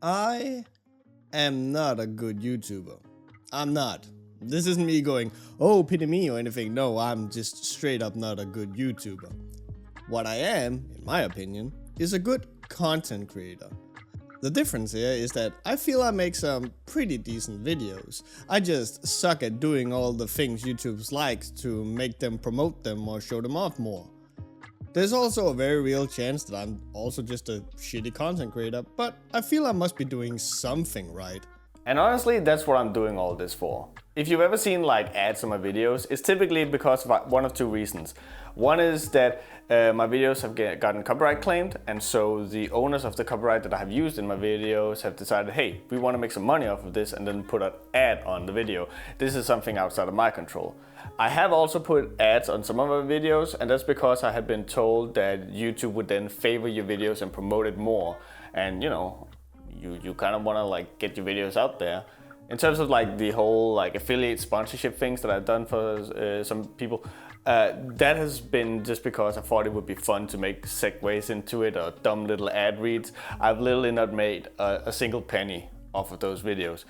I am not a good YouTuber. I'm not. This isn't me going, oh, pity me or anything. No, I'm just straight up not a good YouTuber. What I am, in my opinion, is a good content creator. The difference here is that I feel I make some pretty decent videos. I just suck at doing all the things YouTube likes to make them promote them or show them off more. There's also a very real chance that I'm also just a shitty content creator, but I feel I must be doing something right. And honestly, that's what I'm doing all this for. If you've ever seen like ads on my videos, it's typically because of one of two reasons. One is that my videos have gotten copyright claimed, and so the owners of the copyright that I have used in my videos have decided, hey, we want to make some money off of this and then put an ad on the video. This is something outside of my control. I have also put ads on some of my videos, and that's because I had been told that YouTube would then favor your videos and promote it more. And you know, you kind of want to like get your videos out there. In terms of like the whole like affiliate sponsorship things that I've done for some people, that has been just because I thought it would be fun to make segues into it or dumb little ad reads. I've literally not made a single penny off of those videos.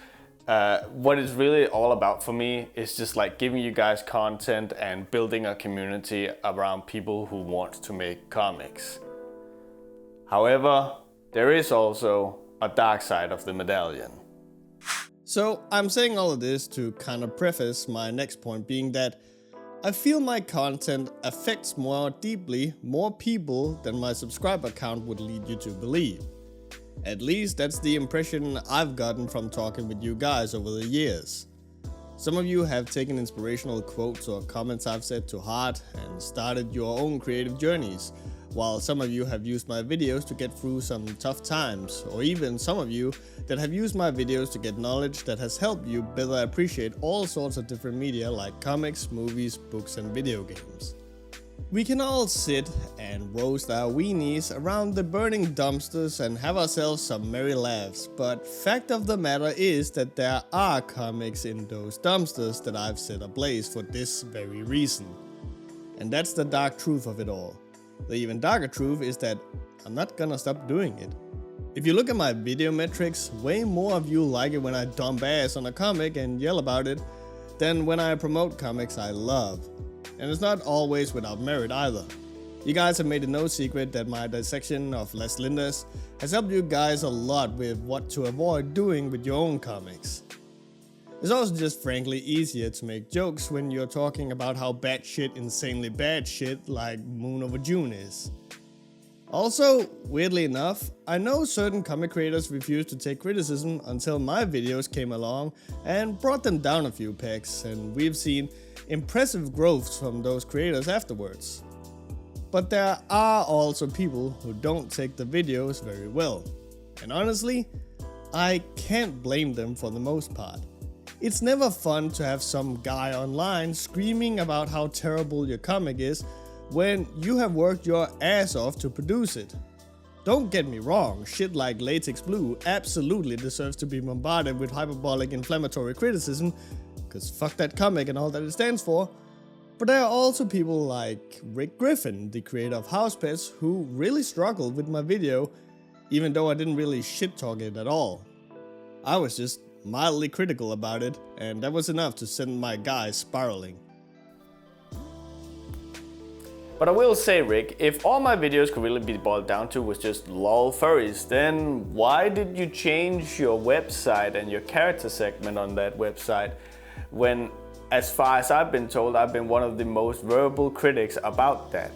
What it's really all about for me is just like giving you guys content and building a community around people who want to make comics. However, there is also a dark side of the medallion. So I'm saying all of this to kind of preface my next point being that I feel my content affects more deeply more people than my subscriber count would lead you to believe. At least that's the impression I've gotten from talking with you guys over the years. Some of you have taken inspirational quotes or comments I've said to heart and started your own creative journeys, while some of you have used my videos to get through some tough times, or even some of you that have used my videos to get knowledge that has helped you better appreciate all sorts of different media like comics, movies, books and video games. We can all sit and roast our weenies around the burning dumpsters and have ourselves some merry laughs, but fact of the matter is that there are comics in those dumpsters that I've set ablaze for this very reason. And that's the dark truth of it all. The even darker truth is that I'm not gonna stop doing it. If you look at my video metrics, way more of you like it when I dump ass on a comic and yell about it than when I promote comics I love. And it's not always without merit either. You guys have made it no secret that my dissection of Les Lindas has helped you guys a lot with what to avoid doing with your own comics. It's also just frankly easier to make jokes when you're talking about how batshit insanely bad shit like Moon Over June is. Also, weirdly enough, I know certain comic creators refused to take criticism until my videos came along and brought them down a few pegs, and we've seen impressive growth from those creators afterwards. But there are also people who don't take the videos very well, and honestly, I can't blame them for the most part. It's never fun to have some guy online screaming about how terrible your comic is when you have worked your ass off to produce it. Don't get me wrong, shit like Latex Blue absolutely deserves to be bombarded with hyperbolic inflammatory criticism, cause fuck that comic and all that it stands for. But there are also people like Rick Griffin, the creator of House Pets, who really struggled with my video, even though I didn't really shit talk it at all. I was just mildly critical about it, and that was enough to send my guy spiraling. But I will say, Rick, if all my videos could really be boiled down to was just lol furries, then why did you change your website and your character segment on that website when, as far as I've been told, I've been one of the most verbal critics about that?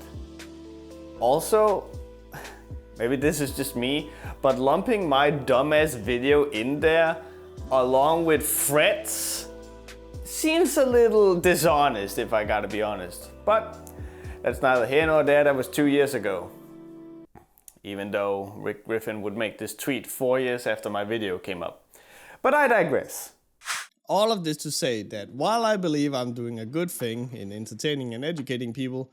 Also, maybe this is just me, but lumping my dumbass video in there along with threats seems a little dishonest, if I gotta be honest. But that's neither here nor there. That was 2 years ago. Even though Rick Griffin would make this tweet 4 years after my video came up. But I digress. All of this to say that while I believe I'm doing a good thing in entertaining and educating people,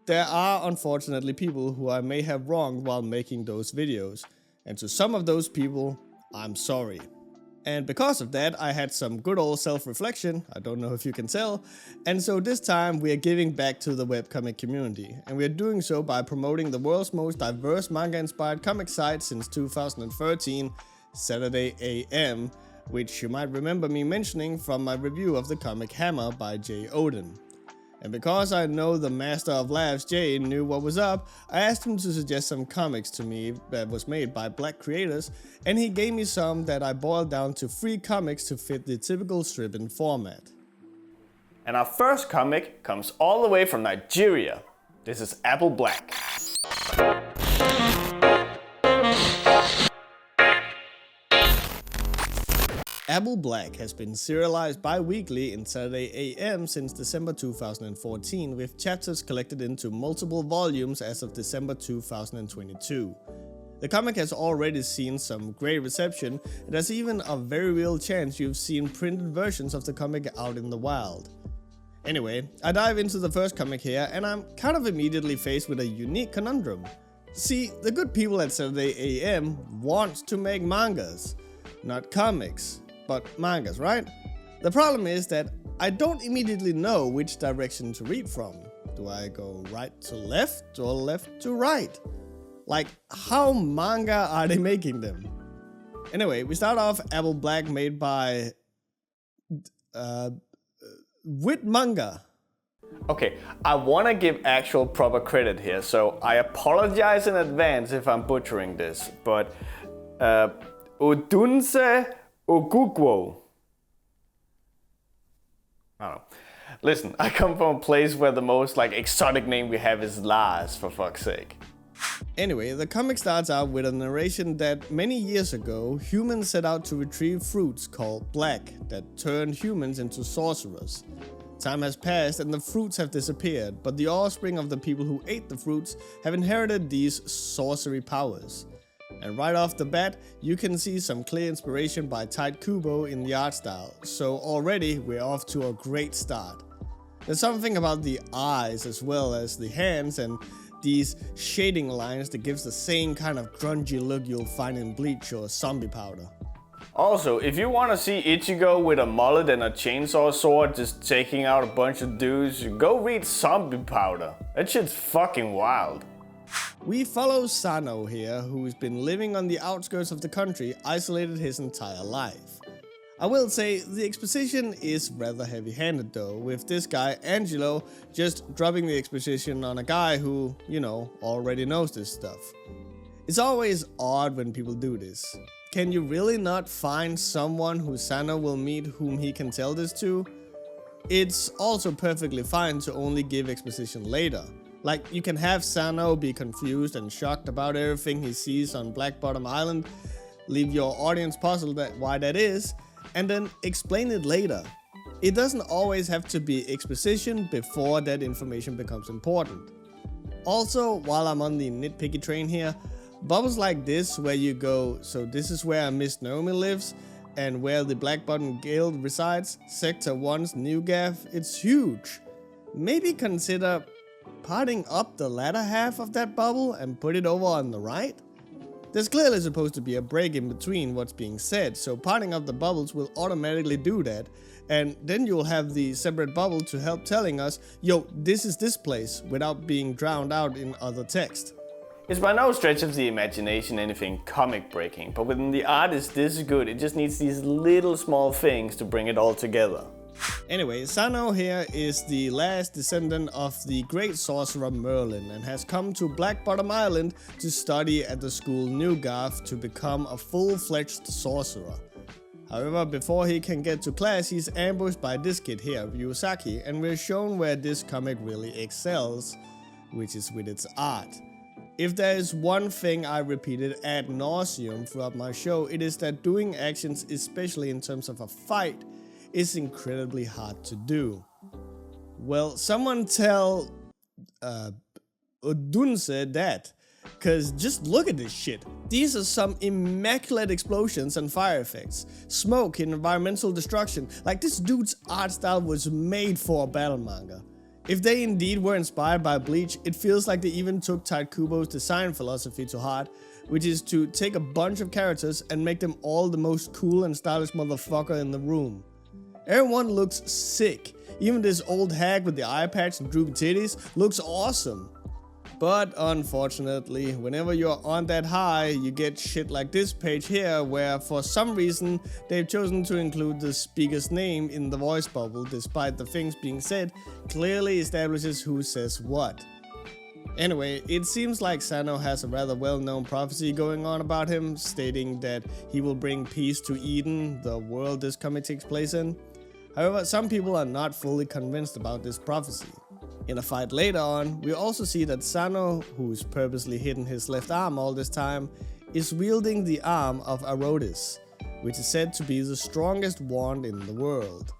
there are unfortunately people who I may have wronged while making those videos. And to some of those people, I'm sorry. And because of that, I had some good old self-reflection, I don't know if you can tell, and so this time we are giving back to the webcomic community, and we are doing so by promoting the world's most diverse manga-inspired comic site since 2013, Saturday AM, which you might remember me mentioning from my review of the comic Hammer by Jey Odin. And because I know the master of laughs Jey knew what was up, I asked him to suggest some comics to me that was made by black creators, and he gave me some that I boiled down to 3 comics to fit the typical Strippin format. And our first comic comes all the way from Nigeria. This is Apple Black. Apple Black has been serialized bi-weekly in Saturday AM since December 2014, with chapters collected into multiple volumes as of December 2022. The comic has already seen some great reception, and there's even a very real chance you've seen printed versions of the comic out in the wild. Anyway, I dive into the first comic here, and I'm kind of immediately faced with a unique conundrum. See, the good people at Saturday AM want to make mangas, not comics, but mangas, right? The problem is that I don't immediately know which direction to read from. Do I go right to left or left to right? Like, how manga are they making them? Anyway, we start off Apple Black made by Wit Manga. Okay, I want to give actual proper credit here, so I apologize in advance if I'm butchering this, but Odunse Ogugwo. I don't know. Listen, I come from a place where the most exotic name we have is Lars, for fuck's sake. Anyway, the comic starts out with a narration that many years ago, humans set out to retrieve fruits called black that turned humans into sorcerers. Time has passed and the fruits have disappeared, but the offspring of the people who ate the fruits have inherited these sorcery powers. And right off the bat, you can see some clear inspiration by Tight Kubo in the art style, so already we're off to a great start. There's something about the eyes as well as the hands and these shading lines that gives the same kind of grungy look you'll find in Bleach or Zombie Powder. Also, if you want to see Ichigo with a mullet and a chainsaw sword just taking out a bunch of dudes, go read Zombie Powder. That shit's fucking wild. We follow Sano here, who's been living on the outskirts of the country, isolated his entire life. I will say the exposition is rather heavy-handed though, with this guy Angelo just dropping the exposition on a guy who, already knows this stuff. It's always odd when people do this. Can you really not find someone who Sano will meet whom he can tell this to? It's also perfectly fine to only give exposition later. Like, you can have Sano be confused and shocked about everything he sees on Black Bottom Island, leave your audience puzzled at why that is, and then explain it later. It doesn't always have to be exposition before that information becomes important. Also, while I'm on the nitpicky train here, bubbles like this where you go, so this is where Miss Naomi lives, and where the Black Bottom Guild resides, Sector 1's New Gaff, it's huge. Maybe consider parting up the latter half of that bubble and put it over on the right? There's clearly supposed to be a break in between what's being said, so parting up the bubbles will automatically do that, and then you'll have the separate bubble to help telling us, yo, this is this place, without being drowned out in other text. It's by no stretch of the imagination anything comic breaking, but when the art is this good, it just needs these little small things to bring it all together. Anyway, Sano here is the last descendant of the great sorcerer Merlin and has come to Black Bottom Island to study at the school New Gaff to become a full-fledged sorcerer. However, before he can get to class, he's ambushed by this kid here, Ryusaki, and we're shown where this comic really excels, which is with its art. If there is one thing I repeated ad nauseum throughout my show, it is that doing actions, especially in terms of a fight, is incredibly hard to do. Well, someone tell Odunse that, cause just look at this shit. These are some immaculate explosions and fire effects, smoke and environmental destruction. Like, this dude's art style was made for a battle manga. If they indeed were inspired by Bleach, it feels like they even took Tight Kubo's design philosophy to heart, which is to take a bunch of characters and make them all the most cool and stylish motherfucker in the room. Everyone looks sick. Even this old hag with the eye patch and droopy titties looks awesome. But unfortunately, whenever you're on that high, you get shit like this page here, where for some reason they've chosen to include the speaker's name in the voice bubble, despite the things being said clearly establishes who says what. Anyway, it seems like Sano has a rather well-known prophecy going on about him, stating that he will bring peace to Eden, the world this comic takes place in. However, some people are not fully convinced about this prophecy. In a fight later on, we also see that Sano, who's purposely hidden his left arm all this time, is wielding the arm of Arodis, which is said to be the strongest wand in the world.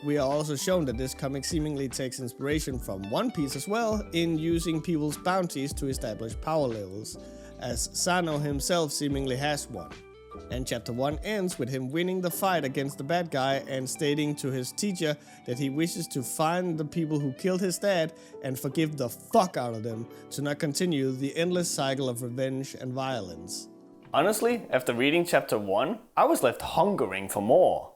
We are also shown that this comic seemingly takes inspiration from One Piece as well, in using people's bounties to establish power levels, as Sano himself seemingly has one. And chapter 1 ends with him winning the fight against the bad guy and stating to his teacher that he wishes to find the people who killed his dad and forgive the fuck out of them to not continue the endless cycle of revenge and violence. Honestly, after reading chapter 1, I was left hungering for more.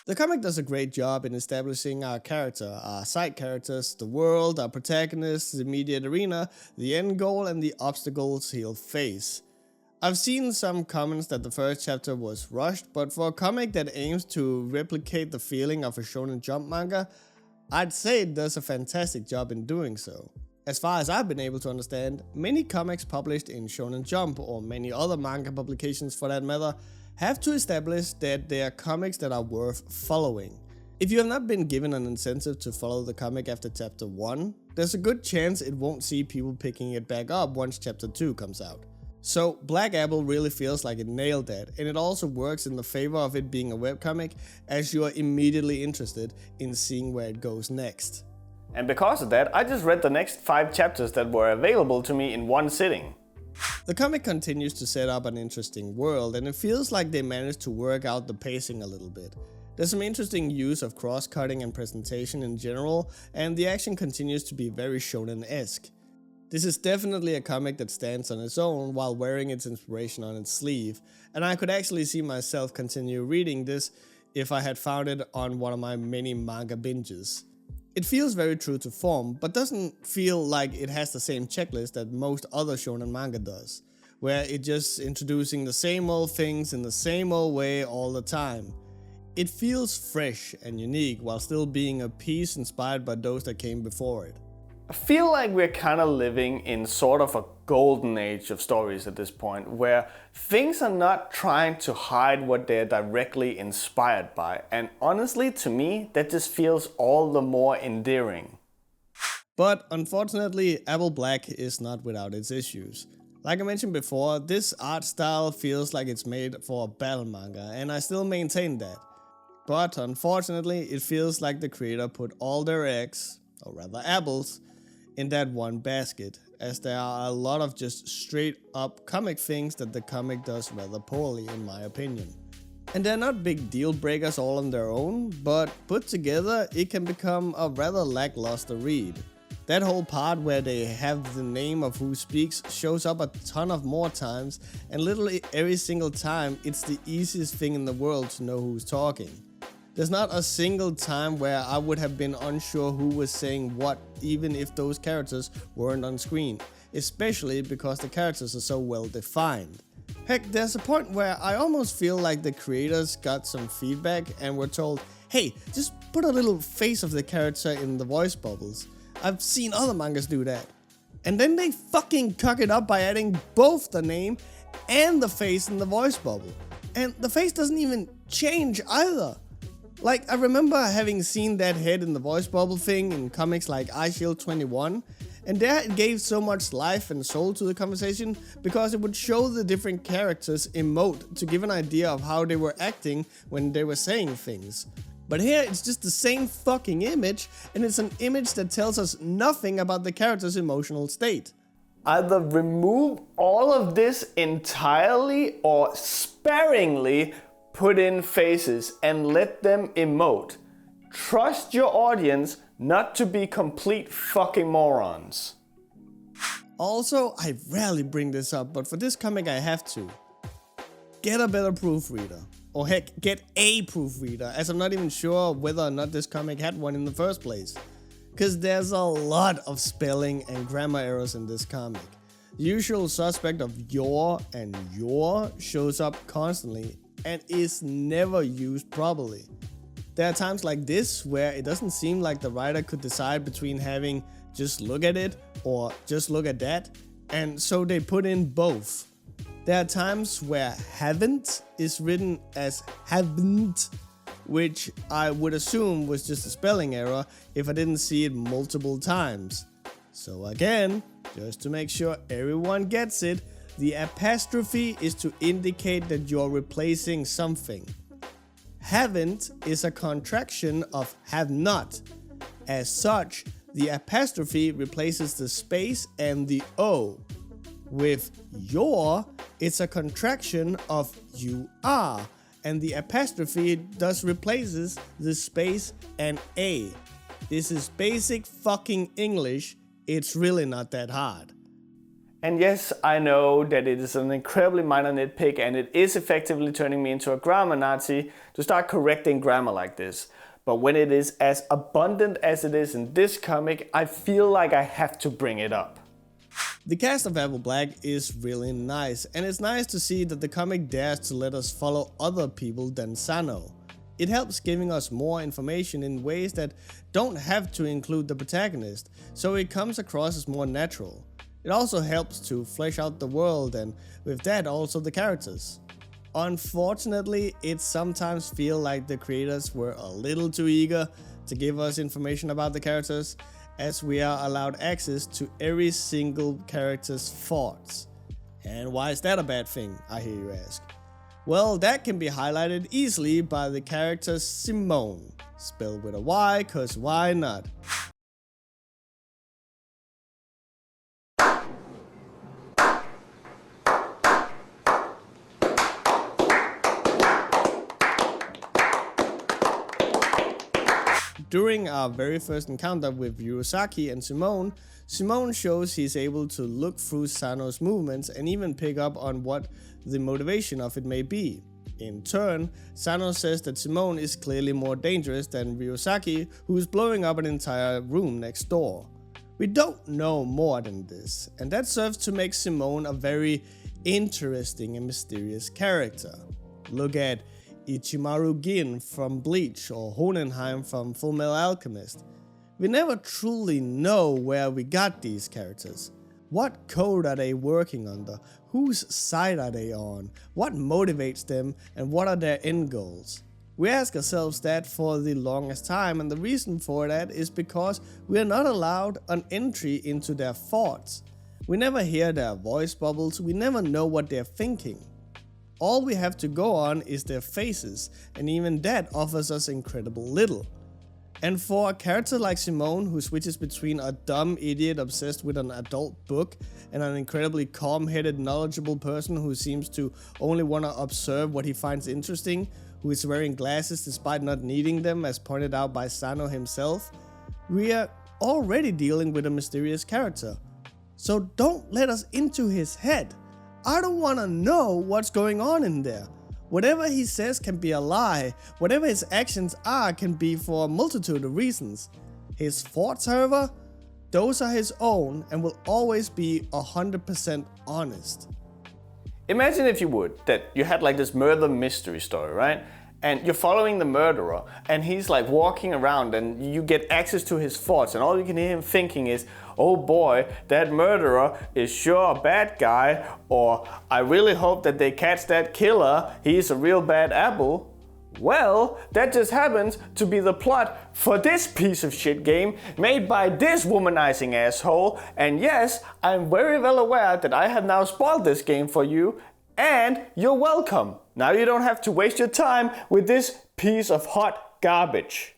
The comic does a great job in establishing our character, our side characters, the world, our protagonists, the immediate arena, the end goal, and the obstacles he'll face. I've seen some comments that the first chapter was rushed, but for a comic that aims to replicate the feeling of a Shonen Jump manga, I'd say it does a fantastic job in doing so. As far as I've been able to understand, many comics published in Shonen Jump, or many other manga publications for that matter, have to establish that they are comics that are worth following. If you have not been given an incentive to follow the comic after chapter 1, there's a good chance it won't see people picking it back up once chapter 2 comes out. So Black Apple really feels like it nailed that, and it also works in the favor of it being a webcomic, as you are immediately interested in seeing where it goes next. And because of that, I just read the next 5 chapters that were available to me in one sitting. The comic continues to set up an interesting world, and it feels like they managed to work out the pacing a little bit. There's some interesting use of cross-cutting and presentation in general, and the action continues to be very shonen-esque. This is definitely a comic that stands on its own while wearing its inspiration on its sleeve, and I could actually see myself continue reading this if I had found it on one of my many manga binges. It feels very true to form, but doesn't feel like it has the same checklist that most other shonen manga does, where it's just introducing the same old things in the same old way all the time. It feels fresh and unique while still being a piece inspired by those that came before it. I feel like we're kind of living in sort of a golden age of stories at this point, where things are not trying to hide what they're directly inspired by, and honestly, to me, that just feels all the more endearing. But unfortunately, Apple Black is not without its issues. Like I mentioned before, this art style feels like it's made for a battle manga, and I still maintain that. But unfortunately, it feels like the creator put all their eggs, or rather apples, in that one basket, as there are a lot of just straight up comic things that the comic does rather poorly in my opinion. And they're not big deal breakers all on their own, but put together it can become a rather lackluster read. That whole part where they have the name of who speaks shows up a ton of more times, and literally every single time it's the easiest thing in the world to know who's talking. There's not a single time where I would have been unsure who was saying what, even if those characters weren't on screen, especially because the characters are so well defined. Heck, there's a point where I almost feel like the creators got some feedback and were told, hey, just put a little face of the character in the voice bubbles. I've seen other mangas do that. And then they fucking cock it up by adding both the name and the face in the voice bubble. And the face doesn't even change either. Like, I remember having seen that head in the voice bubble thing in comics like iShield21, and there it gave so much life and soul to the conversation because it would show the different characters emote to give an idea of how they were acting when they were saying things. But here it's just the same fucking image, and it's an image that tells us nothing about the character's emotional state. Either remove all of this entirely or sparingly put in faces and let them emote. Trust your audience not to be complete fucking morons. Also, I rarely bring this up, but for this comic I have to. Get a better proofreader. Or heck, get a proofreader, as I'm not even sure whether or not this comic had one in the first place. because there's a lot of spelling and grammar errors in this comic. The usual suspect of your and your shows up constantly and is never used properly. There are times like this where it doesn't seem like the writer could decide between having just look at it or just look at that, and so they put in both. There are times where haven't is written as haven't, which I would assume was just a spelling error if I didn't see it multiple times. So again, just to make sure everyone gets it, the apostrophe is to indicate that you're replacing something. Haven't is a contraction of have not. As such, the apostrophe replaces the space and the O. With your, it's a contraction of you are, and the apostrophe thus replaces the space and A. This is basic fucking English, it's really not that hard. And yes, I know that it is an incredibly minor nitpick and it is effectively turning me into a grammar Nazi to start correcting grammar like this. But when it is as abundant as it is in this comic, I feel like I have to bring it up. The cast of Apple Black is really nice, and it's nice to see that the comic dares to let us follow other people than Sano. It helps giving us more information in ways that don't have to include the protagonist, so it comes across as more natural. It also helps to flesh out the world and with that also the characters. Unfortunately, it sometimes feels like the creators were a little too eager to give us information about the characters, as we are allowed access to every single character's thoughts. And why is that a bad thing, I hear you ask? Well, that can be highlighted easily by the character Simone, spelled with a Y, cause why not? During our very first encounter with Yurosaki and Simone, Simone shows he's able to look through Sano's movements and even pick up on what the motivation of it may be. In turn, Sano says that Simone is clearly more dangerous than Ryosaki, who is blowing up an entire room next door. We don't know more than this, and that serves to make Simone a very interesting and mysterious character. Look at Ichimaru Gin from Bleach or Hohenheim from Fullmetal Alchemist. We never truly know where we got these characters. What code are they working under? Whose side are they on? What motivates them and what are their end goals? We ask ourselves that for the longest time, and the reason for that is because we are not allowed an entry into their thoughts. We never hear their voice bubbles, we never know what they're thinking. All we have to go on is their faces, and even that offers us incredible little. And for a character like Simone, who switches between a dumb idiot obsessed with an adult book and an incredibly calm-headed, knowledgeable person who seems to only want to observe what he finds interesting, who is wearing glasses despite not needing them, as pointed out by Sano himself, we are already dealing with a mysterious character. So don't let us into his head. I don't want to know what's going on in there. Whatever he says can be a lie. Whatever his actions are can be for a multitude of reasons. His thoughts, however, those are his own and will always be 100% honest. Imagine, if you would, that you had like this murder mystery story, right? And you're following the murderer and he's like walking around and you get access to his thoughts, and all you can hear him thinking is, oh boy, that murderer is sure a bad guy, or I really hope that they catch that killer, he's a real bad apple. Well, that just happens to be the plot for this piece of shit game made by this womanizing asshole, and yes, I'm very well aware that I have now spoiled this game for you, and you're welcome. Now you don't have to waste your time with this piece of hot garbage.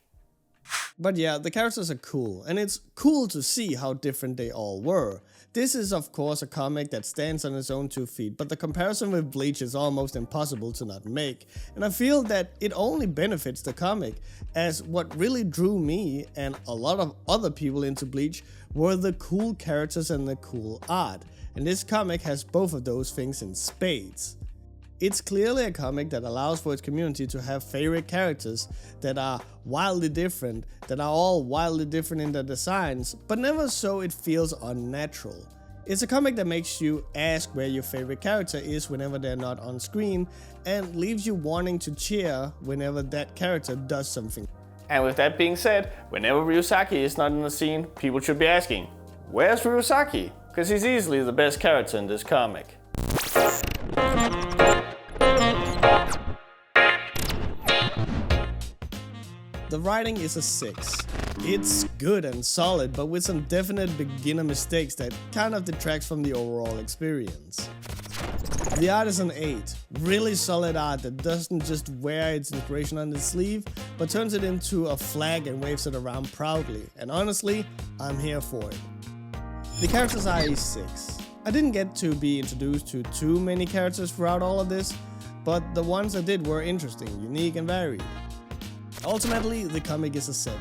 But yeah, the characters are cool, and it's cool to see how different they all were. This is of course a comic that stands on its own 2 feet, but the comparison with Bleach is almost impossible to not make, and I feel that it only benefits the comic, as what really drew me and a lot of other people into Bleach were the cool characters and the cool art, and this comic has both of those things in spades. It's clearly a comic that allows for its community to have favorite characters that are wildly different, that are all wildly different in their designs, but never so it feels unnatural. It's a comic that makes you ask where your favorite character is whenever they're not on screen, and leaves you wanting to cheer whenever that character does something. And with that being said, whenever Ryusaki is not in the scene, people should be asking, where's Ryusaki? Because he's easily the best character in this comic. The writing is a 6. It's good and solid, but with some definite beginner mistakes that kind of detracts from the overall experience. The art is an 8. Really solid art that doesn't just wear its inspiration on its sleeve, but turns it into a flag and waves it around proudly. And honestly, I'm here for it. The characters are a 6. I didn't get to be introduced to too many characters throughout all of this, but the ones I did were interesting, unique and varied. Ultimately, the comic is a 7.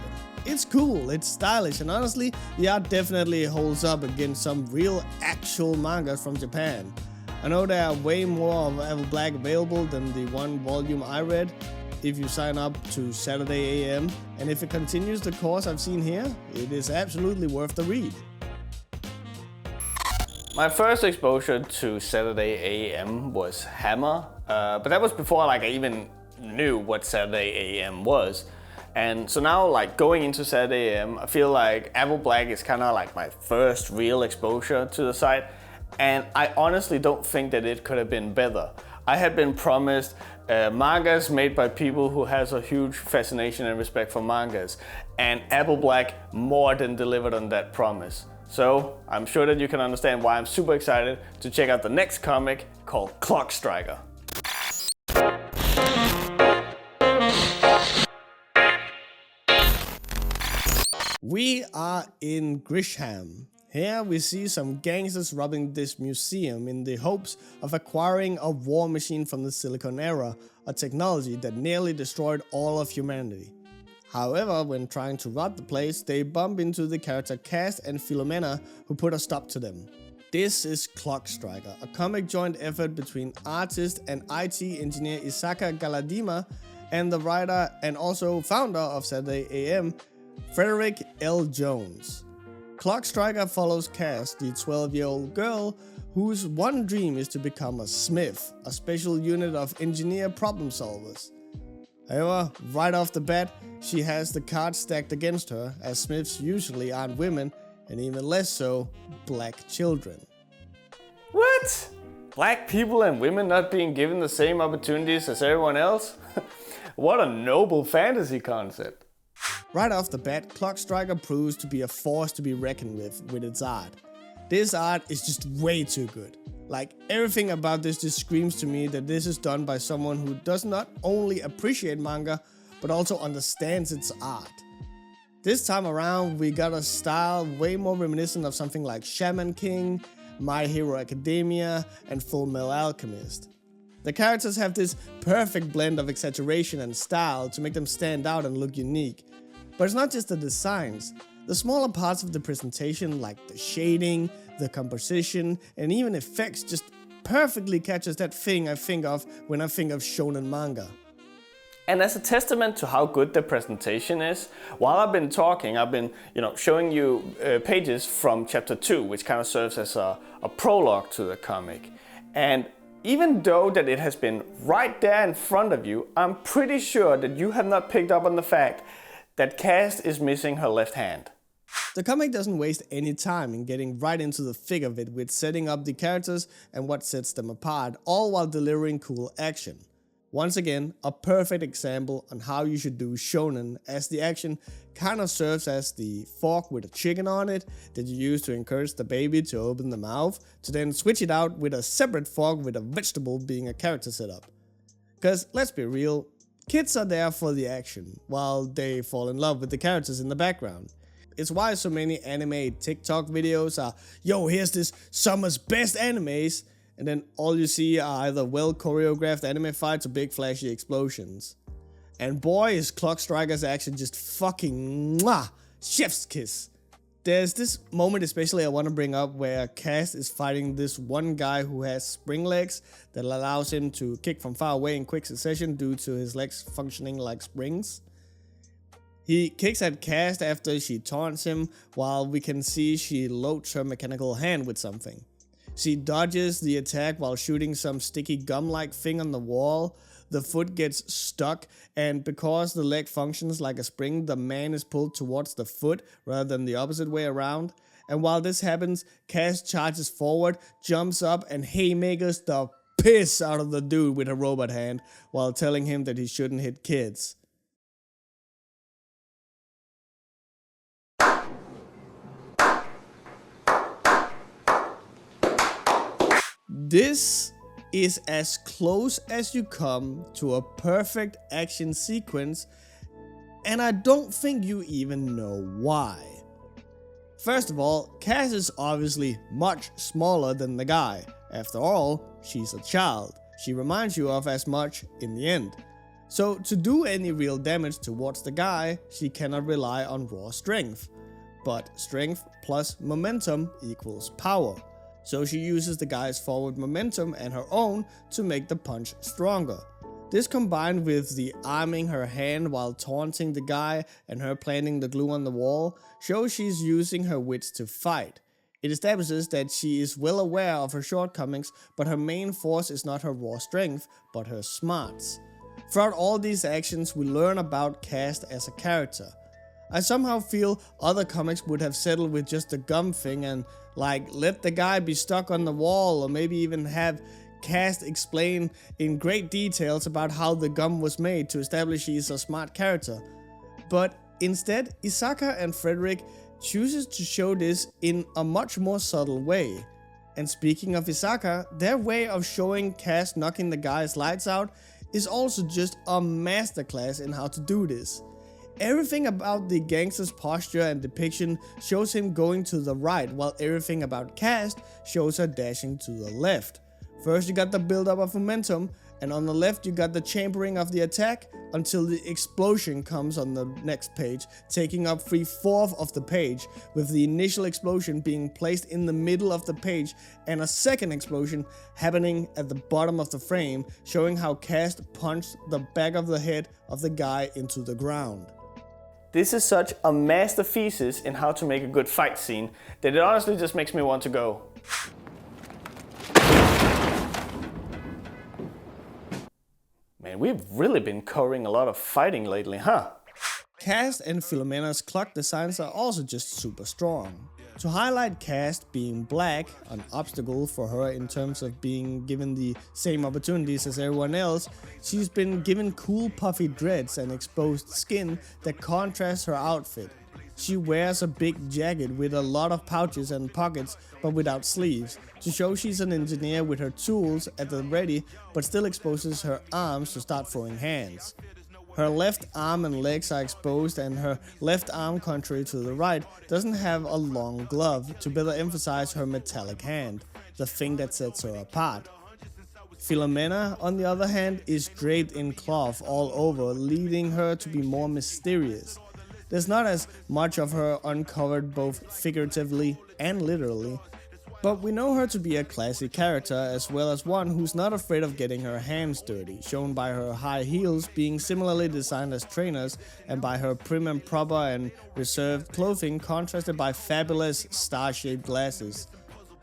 It's cool, it's stylish, and honestly, the art definitely holds up against some real actual mangas from Japan. I know there are way more of Apple Black available than the one volume I read if you sign up to Saturday AM, and if it continues the course I've seen here, it is absolutely worth the read. My first exposure to Saturday AM was Hammer, but that was before I even knew what Saturday AM was. And so now going into Saturday AM, I feel like Apple Black is kind of my first real exposure to the site, and I honestly don't think that it could have been better. I had been promised mangas made by people who has a huge fascination and respect for mangas, and Apple Black more than delivered on that promise. So I'm sure that you can understand why I'm super excited to check out the next comic called Clock Striker. We are in Grisham. Here we see some gangsters robbing this museum in the hopes of acquiring a war machine from the Silicon Era, a technology that nearly destroyed all of humanity. However, when trying to rob the place, they bump into the character Cast and Philomena, who put a stop to them. This is Clock Striker, a comic joint effort between artist and IT engineer Isaka Galadima and the writer and also founder of Saturday AM, Frederick L. Jones. Clock Striker follows Cass, the 12-year-old girl whose one dream is to become a smith, a special unit of engineer problem solvers. However, right off the bat, she has the cards stacked against her, as smiths usually aren't women, and even less so, black children. What? Black people and women not being given the same opportunities as everyone else? What a noble fantasy concept. Right off the bat, Clock Striker proves to be a force to be reckoned with its art. This art is just way too good. Everything about this just screams to me that this is done by someone who does not only appreciate manga, but also understands its art. This time around, we got a style way more reminiscent of something like Shaman King, My Hero Academia, and Full Metal Alchemist. The characters have this perfect blend of exaggeration and style to make them stand out and look unique. But it's not just the designs. The smaller parts of the presentation, like the shading, the composition, and even effects, just perfectly catches that thing I think of when I think of shonen manga. And as a testament to how good the presentation is, while I've been talking, I've been showing you pages from chapter 2, which kind of serves as a prologue to the comic. And even though that it has been right there in front of you, I'm pretty sure that you have not picked up on the fact that Cass is missing her left hand. The comic doesn't waste any time in getting right into the thick of it with setting up the characters and what sets them apart, all while delivering cool action. Once again, a perfect example on how you should do shonen, as the action kind of serves as the fork with a chicken on it that you use to encourage the baby to open the mouth, to then switch it out with a separate fork with a vegetable being a character setup. Cause let's be real, kids are there for the action, while they fall in love with the characters in the background. It's why so many anime TikTok videos are, yo, here's this summer's best animes, and then all you see are either well choreographed anime fights or big flashy explosions. And boy is Clock Striker's action just fucking mwah, chef's kiss. There's this moment especially I want to bring up where Cast is fighting this one guy who has spring legs that allows him to kick from far away in quick succession due to his legs functioning like springs. He kicks at Cast after she taunts him, while we can see she loads her mechanical hand with something. She dodges the attack while shooting some sticky gum-like thing on the wall. The foot gets stuck, and because the leg functions like a spring, the man is pulled towards the foot rather than the opposite way around. And while this happens, Cass charges forward, jumps up, and haymakers the piss out of the dude with her robot hand while telling him that he shouldn't hit kids. This is as close as you come to a perfect action sequence, and I don't think you even know why. First of all, Cass is obviously much smaller than the guy. After all, she's a child. She reminds you of as much in the end. So to do any real damage towards the guy, she cannot rely on raw strength. But strength plus momentum equals power. So she uses the guy's forward momentum and her own to make the punch stronger. This combined with the arming her hand while taunting the guy and her planting the glue on the wall shows she's using her wits to fight. It establishes that she is well aware of her shortcomings, but her main force is not her raw strength, but her smarts. Throughout all these actions, we learn about Cast as a character. I somehow feel other comics would have settled with just the gum thing and let the guy be stuck on the wall, or maybe even have Cast explain in great details about how the gum was made to establish he's a smart character. But instead, Isaka and Frederick chooses to show this in a much more subtle way. And speaking of Isaka, their way of showing Cast knocking the guy's lights out is also just a masterclass in how to do this. Everything about the gangster's posture and depiction shows him going to the right, while everything about Cast shows her dashing to the left. First you got the build-up of momentum, and on the left you got the chambering of the attack until the explosion comes on the next page, taking up 3/4 of the page, with the initial explosion being placed in the middle of the page and a second explosion happening at the bottom of the frame, showing how Cast punched the back of the head of the guy into the ground. This is such a master thesis in how to make a good fight scene that it honestly just makes me want to go. Man, we've really been covering a lot of fighting lately, huh? Cast and Philomena's clock designs are also just super strong. To highlight Cast being black, an obstacle for her in terms of being given the same opportunities as everyone else, she's been given cool puffy dreads and exposed skin that contrast her outfit. She wears a big jacket with a lot of pouches and pockets but without sleeves, to show she's an engineer with her tools at the ready but still exposes her arms to start throwing hands. Her left arm and legs are exposed, and her left arm, contrary to the right, doesn't have a long glove to better emphasize her metallic hand, the thing that sets her apart. Philomena, on the other hand, is draped in cloth all over, leading her to be more mysterious. There's not as much of her uncovered both figuratively and literally, but we know her to be a classy character as well as one who's not afraid of getting her hands dirty, shown by her high heels being similarly designed as trainers and by her prim and proper and reserved clothing contrasted by fabulous star-shaped glasses.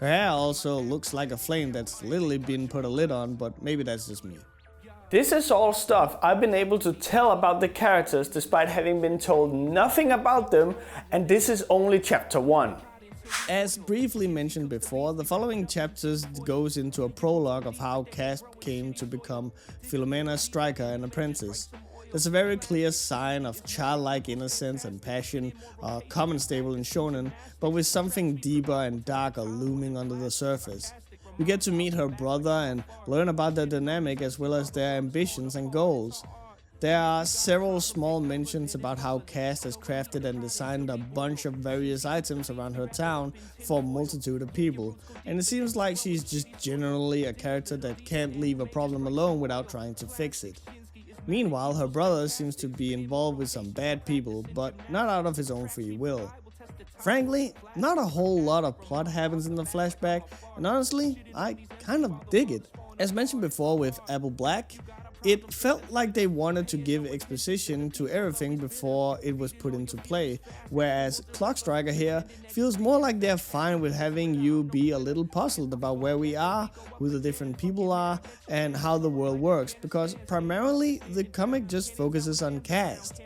Her hair also looks like a flame that's literally been put a lid on, but maybe that's just me. This is all stuff I've been able to tell about the characters despite having been told nothing about them, and this is only chapter 1. As briefly mentioned before, the following chapters goes into a prologue of how Cast came to become Philomena's striker and apprentice. There's a very clear sign of childlike innocence and passion, a common staple in shonen, but with something deeper and darker looming under the surface. We get to meet her brother and learn about their dynamic as well as their ambitions and goals. There are several small mentions about how Cast has crafted and designed a bunch of various items around her town for a multitude of people, and it seems like she's just generally a character that can't leave a problem alone without trying to fix it. Meanwhile, her brother seems to be involved with some bad people, but not out of his own free will. Frankly, not a whole lot of plot happens in the flashback, and honestly, I kind of dig it. As mentioned before with Apple Black, it felt like they wanted to give exposition to everything before it was put into play, whereas Clock Striker here feels more like they're fine with having you be a little puzzled about where we are, who the different people are, and how the world works, because primarily the comic just focuses on cast.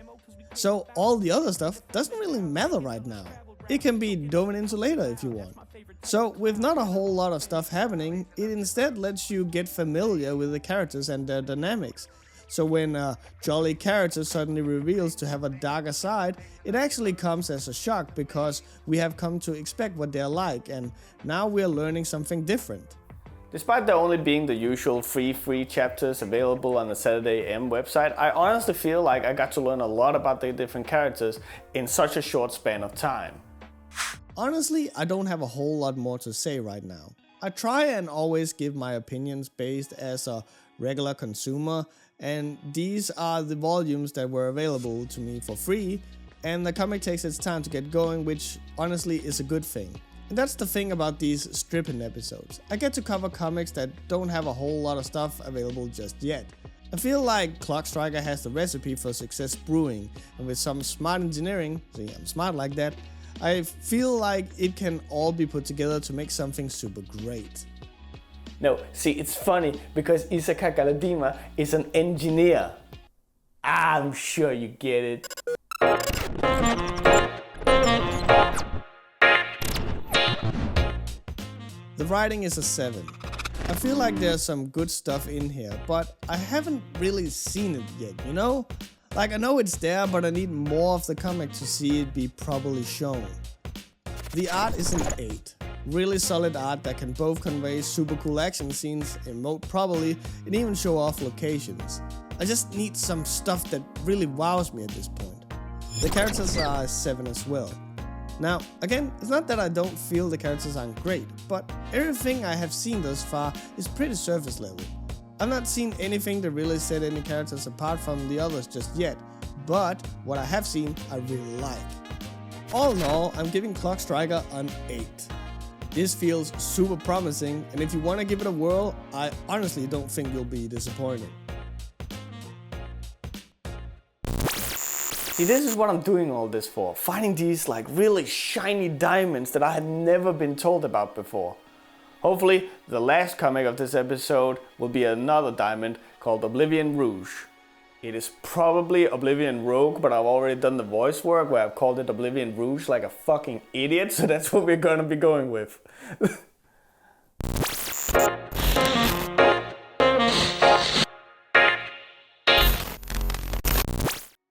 So all the other stuff doesn't really matter right now. It can be dove into later if you want. So with not a whole lot of stuff happening, it instead lets you get familiar with the characters and their dynamics. So when a jolly character suddenly reveals to have a darker side, it actually comes as a shock because we have come to expect what they're like, and now we're learning something different. Despite there only being the usual free chapters available on the Saturday AM website, I honestly feel like I got to learn a lot about the different characters in such a short span of time. Honestly, I don't have a whole lot more to say right now. I try and always give my opinions based as a regular consumer, and these are the volumes that were available to me for free, and the comic takes its time to get going, which honestly is a good thing. And that's the thing about these Strippin episodes. I get to cover comics that don't have a whole lot of stuff available just yet. I feel like Clock Striker has the recipe for success brewing, and with some smart engineering, see I'm smart like that, I feel like it can all be put together to make something super great. No, see, it's funny because Isaka Galadima is an engineer. I'm sure you get it. The writing is a 7. I feel like there's some good stuff in here, but I haven't really seen it yet, you know? Like, I know it's there, but I need more of the comic to see it be properly shown. The art is an 8. Really solid art that can both convey super cool action scenes, emote properly, and even show off locations. I just need some stuff that really wows me at this point. The characters are a 7 as well. Now, again, it's not that I don't feel the characters aren't great, but everything I have seen thus far is pretty surface level. I've not seen anything that really set any characters apart from the others just yet, but what I have seen, I really like. All in all, I'm giving Clock Striker an 8. This feels super promising, and if you want to give it a whirl, I honestly don't think you'll be disappointed. See, this is what I'm doing all this for, finding these like really shiny diamonds that I had never been told about before. Hopefully, the last comic of this episode will be another diamond called Oblivion Rouge. It is probably Oblivion Rogue, but I've already done the voice work where I've called it Oblivion Rouge like a fucking idiot, so that's what we're gonna be going with.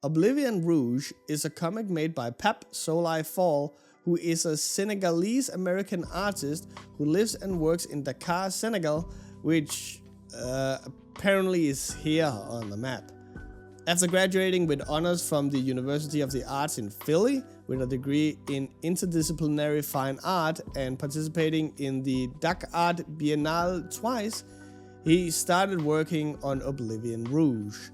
Oblivion Rouge is a comic made by Pap Solai Fall, who is a Senegalese-American artist who lives and works in Dakar, Senegal, which apparently is here on the map. After graduating with honors from the University of the Arts in Philly, with a degree in interdisciplinary fine art and participating in the Dak Art Biennale twice, he started working on Oblivion Rouge.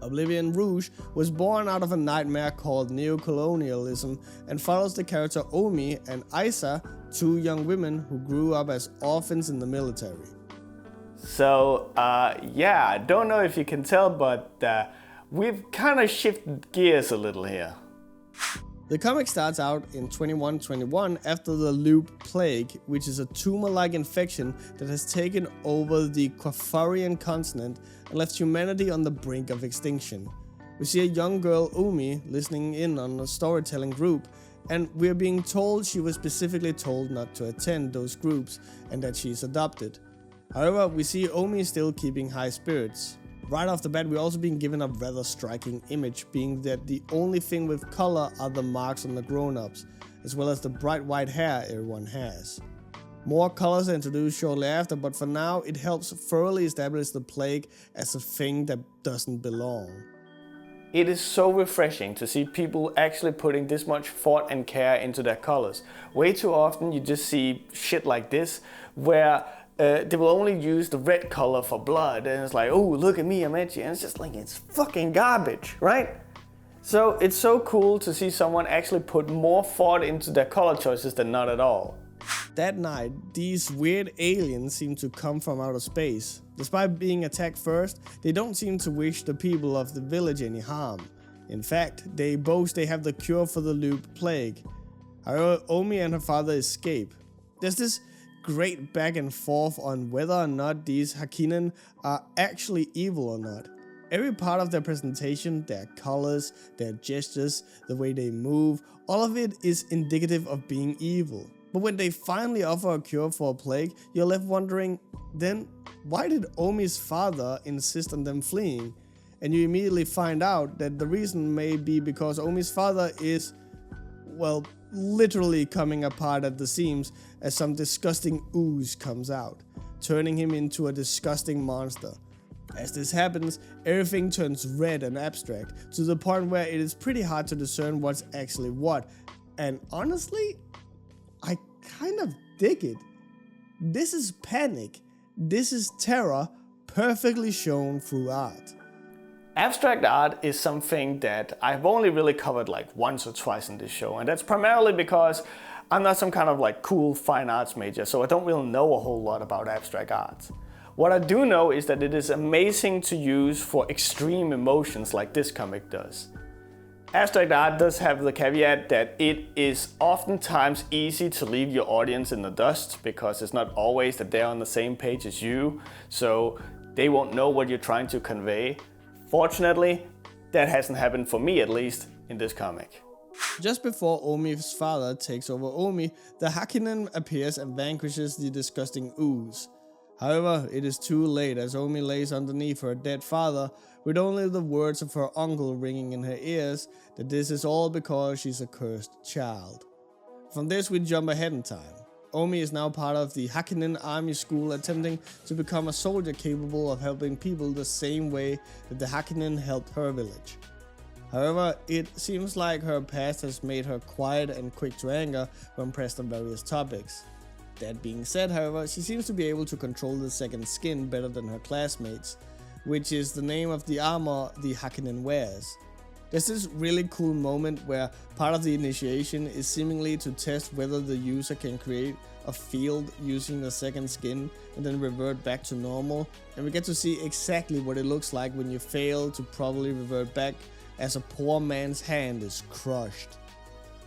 Oblivion Rouge was born out of a nightmare called neocolonialism and follows the character Omi and Isa, 2 young women who grew up as orphans in the military. So, yeah, I don't know if you can tell, but we've kind of shifted gears a little here. The comic starts out in 2121 after the Loop Plague, which is a tumor-like infection that has taken over the Quafarian continent and left humanity on the brink of extinction. We see a young girl, Umi, listening in on a storytelling group, and we're being told she was specifically told not to attend those groups and that she's adopted. However, we see Umi still keeping high spirits. Right off the bat, we're also being given a rather striking image, being that the only thing with color are the marks on the grown-ups, as well as the bright white hair everyone has. More colors are introduced shortly after, but for now it helps thoroughly establish the plague as a thing that doesn't belong. It is so refreshing to see people actually putting this much thought and care into their colors. Way too often you just see shit like this, where they will only use the red color for blood, and it's like, oh, look at me, I'm edgy, and it's just like, it's fucking garbage, right? So it's so cool to see someone actually put more thought into their color choices than not at all. That night, these weird aliens seem to come from outer space. Despite being attacked first, they don't seem to wish the people of the village any harm. In fact, they boast they have the cure for the loop plague. However, Omi and her father escape. There's this great back and forth on whether or not these Hakkinen are actually evil or not. Every part of their presentation, their colors, their gestures, the way they move, all of it is indicative of being evil. But when they finally offer a cure for a plague, you're left wondering, then why did Omi's father insist on them fleeing? And you immediately find out that the reason may be because Omi's father is, well, literally coming apart at the seams as some disgusting ooze comes out, turning him into a disgusting monster. As this happens, everything turns red and abstract, to the point where it is pretty hard to discern what's actually what. And honestly, I kind of dig it. This is panic. This is terror, perfectly shown through art. Abstract art is something that I've only really covered like once or twice in this show, and that's primarily because I'm not some kind of like cool fine arts major, so I don't really know a whole lot about abstract art. What I do know is that it is amazing to use for extreme emotions like this comic does. Abstract art does have the caveat that it is oftentimes easy to leave your audience in the dust because it's not always that they're on the same page as you, so they won't know what you're trying to convey. Fortunately, that hasn't happened for me, at least, in this comic. Just before Omi's father takes over Omi, the Hakkinen appears and vanquishes the disgusting ooze. However, it is too late as Omi lays underneath her dead father with only the words of her uncle ringing in her ears that this is all because she's a cursed child. From this we jump ahead in time. Omi is now part of the Hakkinen army school, attempting to become a soldier capable of helping people the same way that the Hakkinen helped her village. However, it seems like her past has made her quiet and quick to anger when pressed on various topics. That being said, however, she seems to be able to control the second skin better than her classmates, which is the name of the armor the Hakkinen wears. There's this really cool moment where part of the initiation is seemingly to test whether the user can create a field using the second skin and then revert back to normal, and we get to see exactly what it looks like when you fail to properly revert back as a poor man's hand is crushed.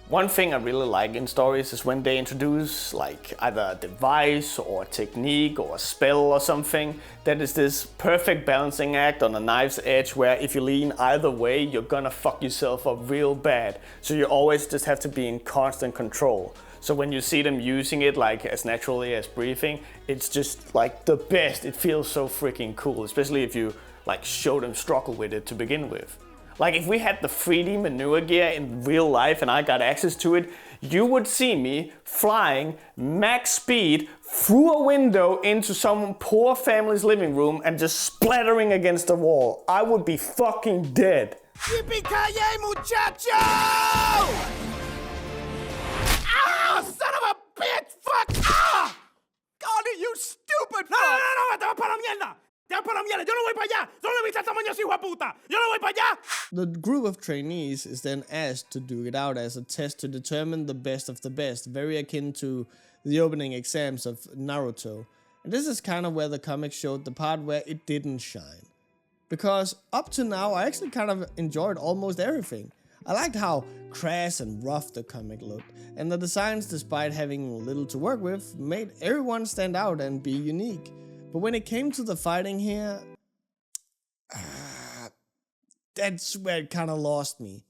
One thing I really like in stories is when they introduce like either a device or a technique or a spell or something that is this perfect balancing act on a knife's edge where if you lean either way you're gonna fuck yourself up real bad. So you always just have to be in constant control. So when you see them using it like as naturally as breathing, it's just like the best. It feels so freaking cool, especially if you like show them struggle with it to begin with. Like if we had the 3D maneuver gear in real life and I got access to it, you would see me flying max speed through a window into some poor family's living room and just splattering against the wall. I would be fucking dead. Yippee-ki-yay, muchacho! Ah, son of a bitch! Fuck! Ah! God, you stupid fuck! No, te vas para la mierda! Te vas para la mierda! Yo no voy para allá! ¿Dónde viste el tamaño ese hijo de puta? Yo no voy para allá! The group of trainees is then asked to do it out as a test to determine the best of the best, very akin to the opening exams of Naruto. And this is kind of where the comic showed the part where it didn't shine. Because up to now, I actually kind of enjoyed almost everything. I liked how crass and rough the comic looked, and the designs, despite having little to work with, made everyone stand out and be unique. But when it came to the fighting here, that's where it kind of lost me.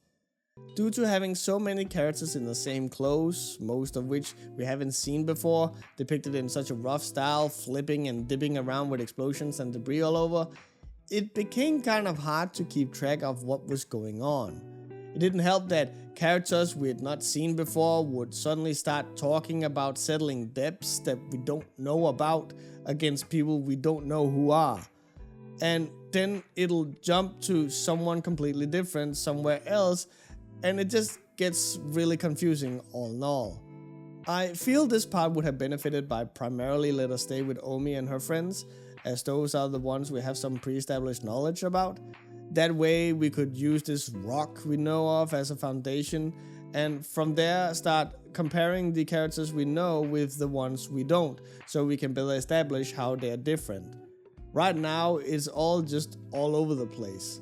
Due to having so many characters in the same clothes, most of which we haven't seen before, depicted in such a rough style, flipping and dipping around with explosions and debris all over, it became kind of hard to keep track of what was going on. It didn't help that characters we had not seen before would suddenly start talking about settling debts that we don't know about against people we don't know who are. And then it'll jump to someone completely different somewhere else, and it just gets really confusing all in all. I feel this part would have benefited by primarily let us stay with Omi and her friends, as those are the ones we have some pre-established knowledge about, That way we could use this rock we know of as a foundation, and from there start comparing the characters we know with the ones we don't, so we can better establish how they're different. Right now, it's all just all over the place.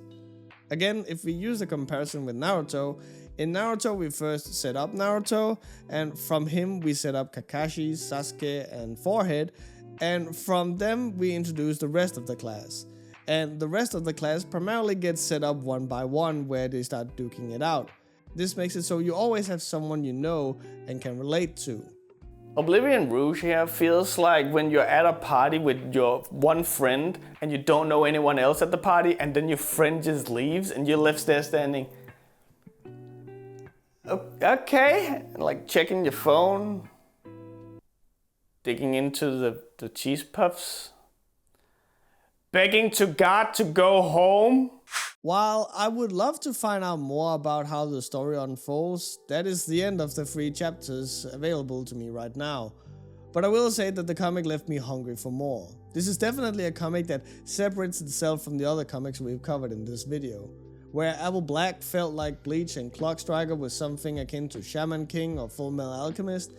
Again, if we use a comparison with Naruto, in Naruto we first set up Naruto, and from him we set up Kakashi, Sasuke, and Forehead, and from them we introduce the rest of the class. And the rest of the class primarily gets set up one by one where they start duking it out. This makes it so you always have someone you know and can relate to. Oblivion Rouge here feels like when you're at a party with your one friend and you don't know anyone else at the party, and then your friend just leaves and you're left there standing. Okay, like checking your phone, digging into the cheese puffs, begging to God to go home. While I would love to find out more about how the story unfolds, that is the end of the 3 chapters available to me right now. But I will say that the comic left me hungry for more. This is definitely a comic that separates itself from the other comics we've covered in this video. Where Apple Black felt like Bleach and Clock Striker was something akin to Shaman King or Full Metal Alchemist,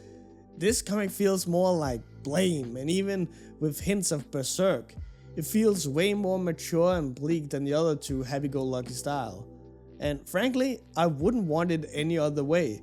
this comic feels more like Blame, and even with hints of Berserk. It feels way more mature and bleak than the other 2 happy-go-lucky style. And frankly, I wouldn't want it any other way.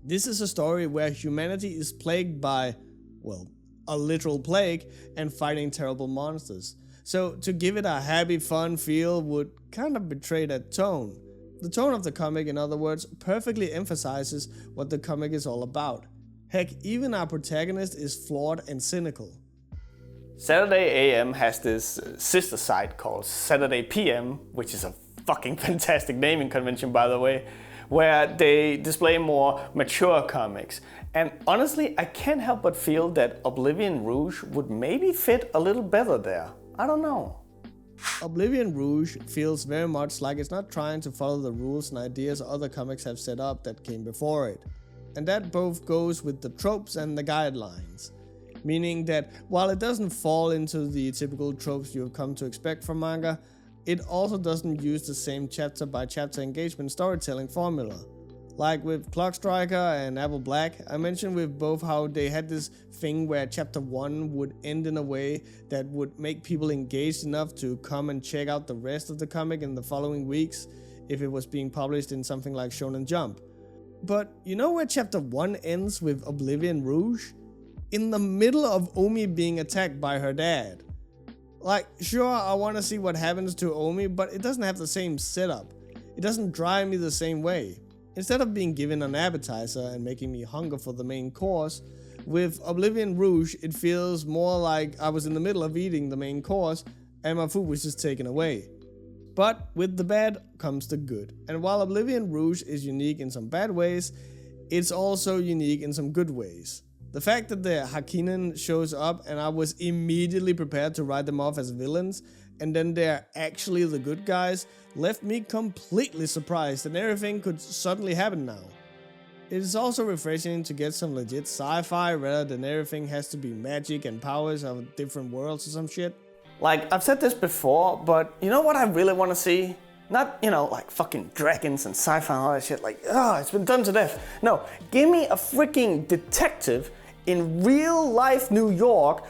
This is a story where humanity is plagued by, well, a literal plague and fighting terrible monsters. So to give it a happy, fun feel would kind of betray that tone. The tone of the comic, in other words, perfectly emphasizes what the comic is all about. Heck, even our protagonist is flawed and cynical. Saturday AM has this sister site called Saturday PM, which is a fucking fantastic naming convention, by the way, where they display more mature comics. And honestly, I can't help but feel that Oblivion Rouge would maybe fit a little better there. I don't know. Oblivion Rouge feels very much like it's not trying to follow the rules and ideas other comics have set up that came before it. And that both goes with the tropes and the guidelines. Meaning that while it doesn't fall into the typical tropes you've come to expect from manga, it also doesn't use the same chapter by chapter engagement storytelling formula. Like with Clock Striker and Apple Black, I mentioned with both how they had this thing where chapter 1 would end in a way that would make people engaged enough to come and check out the rest of the comic in the following weeks if it was being published in something like Shonen Jump. But you know where chapter 1 ends with Oblivion Rouge? In the middle of Omi being attacked by her dad. Like, sure, I want to see what happens to Omi, but it doesn't have the same setup. It doesn't drive me the same way. Instead of being given an appetizer and making me hunger for the main course, with Oblivion Rouge it feels more like I was in the middle of eating the main course and my food was just taken away. But with the bad comes the good. And while Oblivion Rouge is unique in some bad ways, it's also unique in some good ways. The fact that the Hakinen shows up and I was immediately prepared to write them off as villains, and then they're actually the good guys, left me completely surprised and everything could suddenly happen now. It is also refreshing to get some legit sci-fi rather than everything has to be magic and powers of different worlds or some shit. Like, I've said this before, but you know what I really want to see? Not, like fucking dragons and sci-fi and all that shit, like, it's been done to death. No, give me a freaking detective in real life New York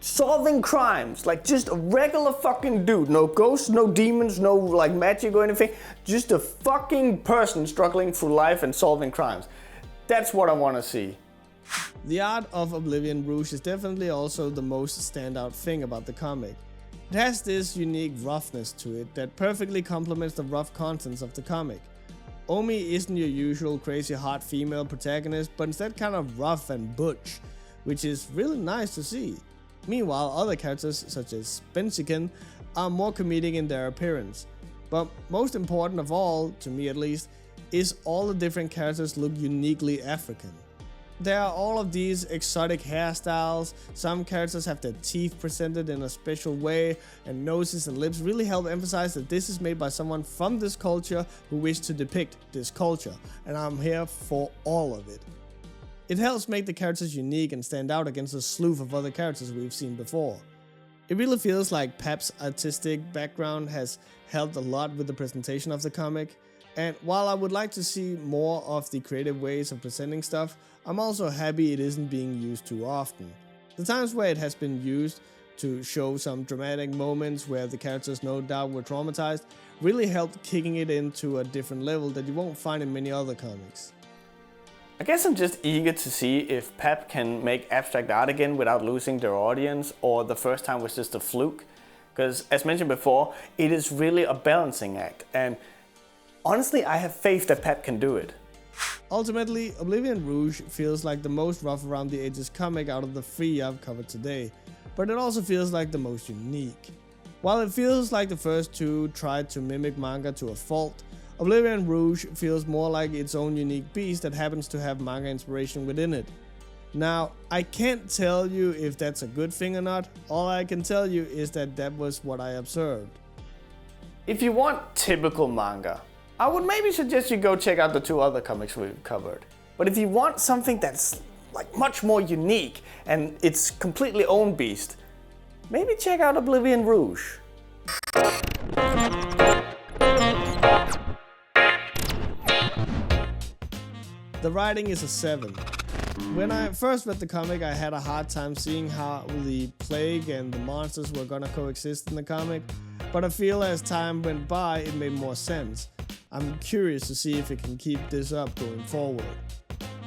solving crimes. Like, just a regular fucking dude. No ghosts, no demons, no like magic or anything. Just a fucking person struggling through life and solving crimes. That's what I want to see. The art of Oblivion Rouge is definitely also the most standout thing about the comic. It has this unique roughness to it that perfectly complements the rough contents of the comic. Omi isn't your usual crazy hot female protagonist, but instead kind of rough and butch, which is really nice to see. Meanwhile, other characters such as Bensiken are more comedic in their appearance. But most important of all, to me at least, is all the different characters look uniquely African. There are all of these exotic hairstyles, some characters have their teeth presented in a special way, and noses and lips really help emphasize that this is made by someone from this culture who wished to depict this culture, and I'm here for all of it. It helps make the characters unique and stand out against a slew of other characters we've seen before. It really feels like Pap's artistic background has helped a lot with the presentation of the comic, and while I would like to see more of the creative ways of presenting stuff, I'm also happy it isn't being used too often. The times where it has been used to show some dramatic moments where the characters no doubt were traumatized really helped kicking it into a different level that you won't find in many other comics. I guess I'm just eager to see if Pep can make abstract art again without losing their audience, or the first time was just a fluke. Because as mentioned before, it is really a balancing act, and honestly I have faith that Pep can do it. Ultimately, Oblivion Rouge feels like the most rough around the edges comic out of the 3 I've covered today, but it also feels like the most unique. While it feels like the first 2 tried to mimic manga to a fault, Oblivion Rouge feels more like its own unique beast that happens to have manga inspiration within it. Now, I can't tell you if that's a good thing or not, all I can tell you is that that was what I observed. If you want typical manga, I would maybe suggest you go check out the 2 other comics we've covered. But if you want something that's like much more unique and its completely own beast, maybe check out Oblivion Rouge. The writing is a 7. When I first read the comic, I had a hard time seeing how the plague and the monsters were gonna coexist in the comic, but I feel as time went by it made more sense. I'm curious to see if it can keep this up going forward.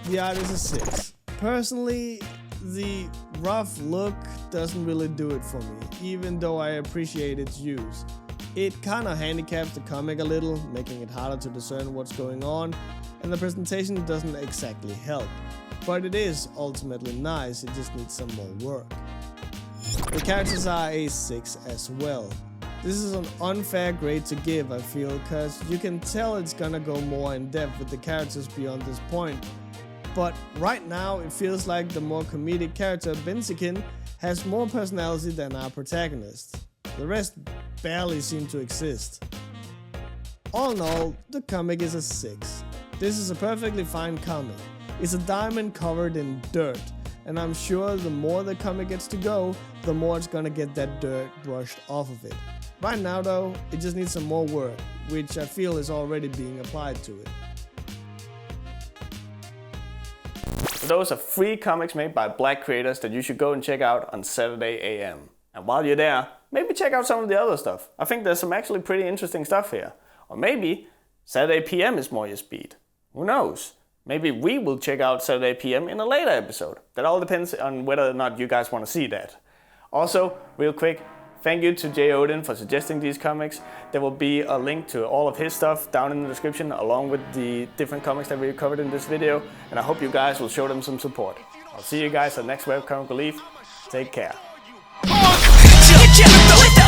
The art is a 6. Personally, the rough look doesn't really do it for me, even though I appreciate its use. It kinda handicaps the comic a little, making it harder to discern what's going on, and the presentation doesn't exactly help. But it is ultimately nice, it just needs some more work. The characters are a 6 as well. This is an unfair grade to give, I feel, cause you can tell it's gonna go more in depth with the characters beyond this point. But right now it feels like the more comedic character, Benzikin, has more personality than our protagonist. The rest barely seem to exist. All in all, the comic is a 6. This is a perfectly fine comic. It's a diamond covered in dirt, and I'm sure the more the comic gets to go, the more it's gonna get that dirt brushed off of it. Right now though, it just needs some more work, which I feel is already being applied to it. Those are 3 comics made by Black creators that you should go and check out on Saturday AM. And while you're there, maybe check out some of the other stuff. I think there's some actually pretty interesting stuff here. Or maybe Saturday PM is more your speed. Who knows? Maybe we will check out Saturday PM in a later episode. That all depends on whether or not you guys want to see that. Also, real quick, thank you to Jey Odin for suggesting these comics. There will be a link to all of his stuff down in the description, along with the different comics that we covered in this video. And I hope you guys will show them some support. I'll see you guys at the next Webcomic Relief. Take care. Hit you with the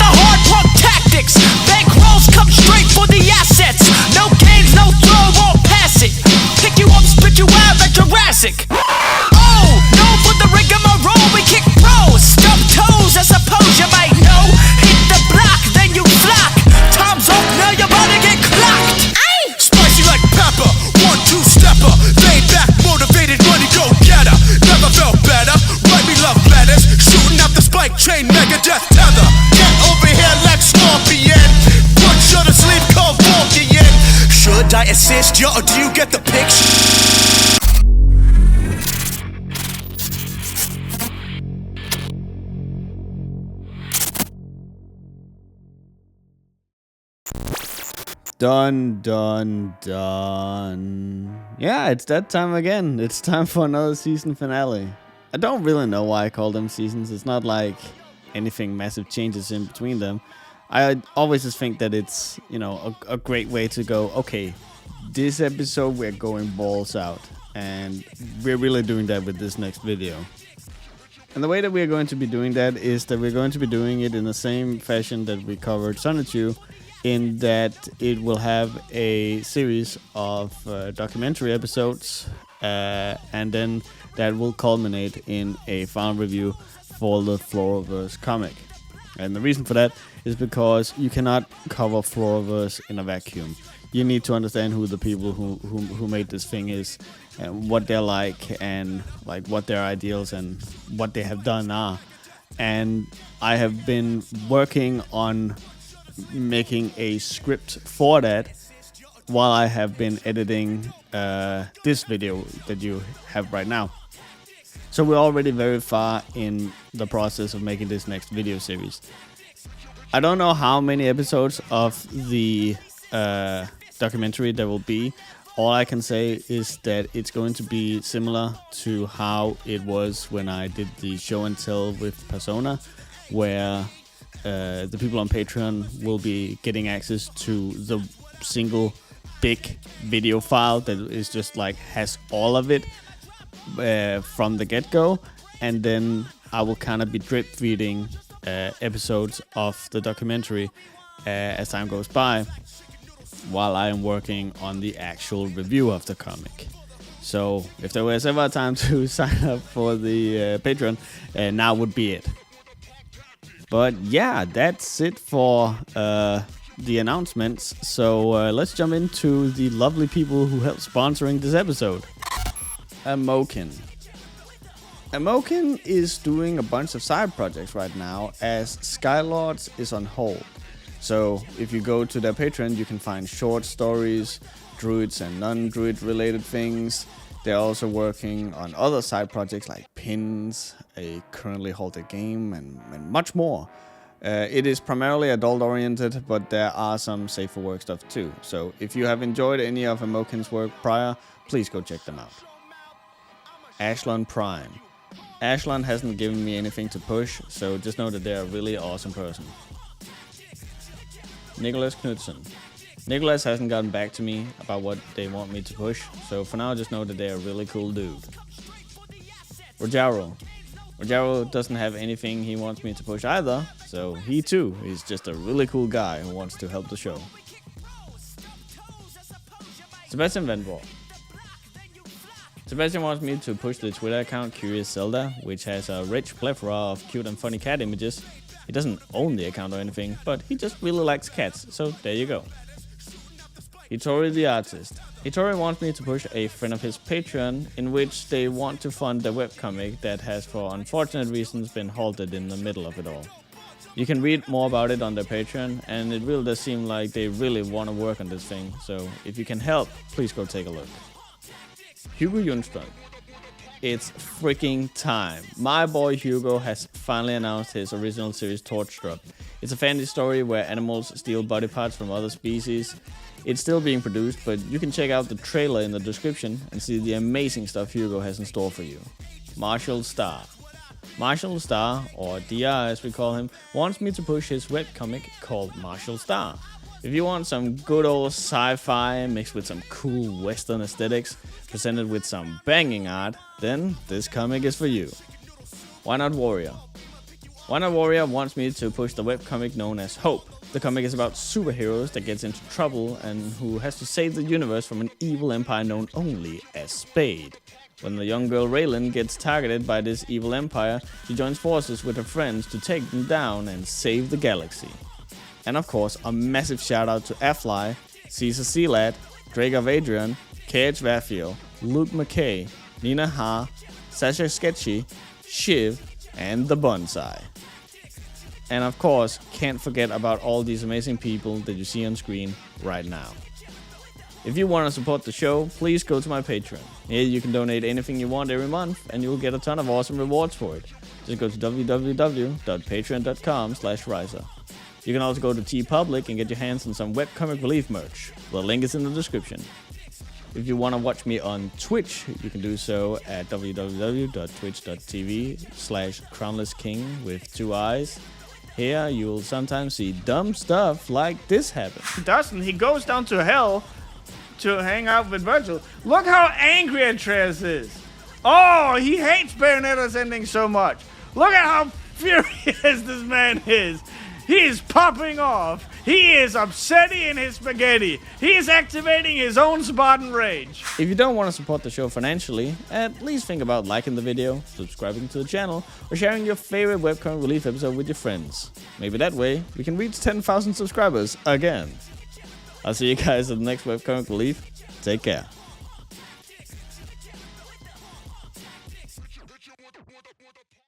hard punk tactics. Bankrolls come straight for the assets. No games, no throw, won't pass it. Pick you up, spit you out like Jurassic. Oh, no for the rigmarole, we kick pros. Stub toes, I suppose you might know. Hit the block, then you flock. Time's up, now you're about to get clocked. Spicy like pepper, 1-2-stepper. Laid back, motivated, money go getter. Never felt better, write me love letters. Shooting up the spike chain, Megadeth tether. Get over here like Scorpion. Put you to sleep, cold Vulcan. Should I assist you or do you get the picture? Done. Yeah, it's that time again. It's time for another season finale. I don't really know why I call them seasons. It's not like anything massive changes in between them. I always just think that it's, you know, a great way to go, okay, this episode we're going balls out. And we're really doing that with this next video. And the way that we're going to be doing that is that we're going to be doing it in the same fashion that we covered Sonichu, in that it will have a series of documentary episodes, and then that will culminate in a final review for the Floriverse comic. And the reason for that is because you cannot cover Floriverse in a vacuum. you need to understand who the people who made this thing is, and what they're like, and like what their ideals and what they have done are. And I have been working on making a script for that while I have been editing this video that you have right now. So we're already very far in the process of making this next video series. I don't know how many episodes of the documentary there will be. All I can say is that it's going to be similar to how it was when I did the show and tell with Persona, where the people on Patreon will be getting access to the single big video file that is just like has all of it from the get-go, and then I will kind of be drip feeding episodes of the documentary as time goes by, while I am working on the actual review of the comic. So if there was ever a time to sign up for the Patreon, now would be it. But yeah, that's it for the announcements. So let's jump into the lovely people who helped sponsoring this episode. Amokin. Amokin is doing a bunch of side projects right now as Skylords is on hold. So if you go to their Patreon, you can find short stories, druids and non-druid related things. They're also working on other side projects like pins, a currently halted game, and much more. It is primarily adult oriented, but there are some safe for work stuff too. So if you have enjoyed any of Amokin's work prior, please go check them out. Ashlon Prime. Ashlon hasn't given me anything to push, so just know that they're a really awesome person. Nicholas Knudson. Nicholas hasn't gotten back to me about what they want me to push, so for now just know that they're a really cool dude. Rojaru. Rojaru doesn't have anything he wants me to push either, so he too is just a really cool guy who wants to help the show. Sebastian Vandborg. Sebastian wants me to push the Twitter account Curious Zelda, which has a rich plethora of cute and funny cat images. He doesn't own the account or anything, but he just really likes cats, so there you go. Hitori the artist. Hitori wants me to push a friend of his Patreon, in which they want to fund a webcomic that has for unfortunate reasons been halted in the middle of it all. You can read more about it on their Patreon, and it really does seem like they really want to work on this thing, so if you can help, please go take a look. Hugo Junstrand. It's freaking time. My boy Hugo has finally announced his original series Torchdrop. It's a fantasy story where animals steal body parts from other species. It's still being produced, but you can check out the trailer in the description and see the amazing stuff Hugo has in store for you. Marshall Starr. Marshall Starr, or DR as we call him, wants me to push his webcomic called Marshall Starr. If you want some good old sci-fi mixed with some cool western aesthetics, presented with some banging art, then this comic is for you. Why Not Warrior? Why Not Warrior wants me to push the webcomic known as Hope. The comic is about superheroes that gets into trouble and who has to save the universe from an evil empire known only as Spade. When the young girl Raylan gets targeted by this evil empire, she joins forces with her friends to take them down and save the galaxy. And of course, a massive shout out to Afly, Caesar Sealad, Drake of Adrian, KH Vaffiel, Luke McKay, Nina Ha, Sasha Sketchy, Shiv, and The Bonsai. And of course, can't forget about all these amazing people that you see on screen right now. If you want to support the show, please go to my Patreon. Here you can donate anything you want every month, and you'll get a ton of awesome rewards for it. Just go to www.patreon.com/Riser. You can also go to TeePublic and get your hands on some webcomic relief merch. The link is in the description. If you want to watch me on Twitch, you can do so at www.twitch.tv/crownlessking with 2 eyes. Here, you'll sometimes see dumb stuff like this happen. Doesn't he goes down to hell to hang out with Virgil? Look how angry Atreus is. Oh, he hates Bayonetta's ending so much. Look at how furious this man is. He is popping off. He is upsetting in his spaghetti. He is activating his own Spartan rage. If you don't want to support the show financially, at least think about liking the video, subscribing to the channel, or sharing your favorite webcomic relief episode with your friends. Maybe that way we can reach 10,000 subscribers again. I'll see you guys in the next webcomic belief. Take care.